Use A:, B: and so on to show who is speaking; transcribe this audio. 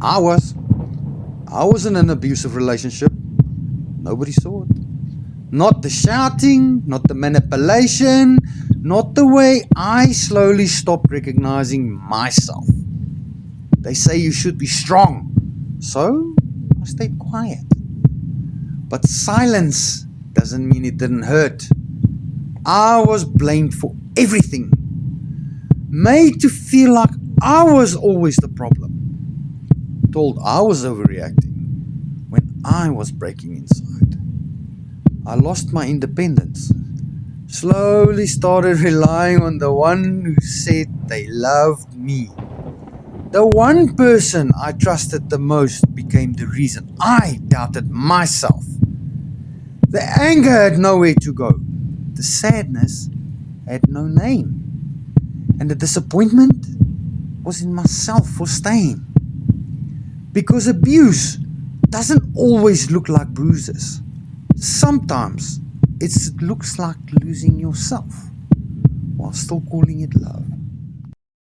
A: I was. I was in an abusive relationship. Nobody saw it. Not the shouting, not the manipulation, not the way I slowly stopped recognizing myself. They say you should be strong, so I stayed quiet. But silence doesn't mean it didn't hurt. I was blamed for everything, made to feel like I was always the problem, told I was overreacting when I was breaking inside. I lost my independence, slowly started relying on the one who said they loved me. The one person I trusted the most became the reason I doubted myself. The anger had nowhere to go. The sadness had no name. And the disappointment was in myself for staying. Because abuse doesn't always look like bruises. Sometimes it looks like losing yourself while still calling it love.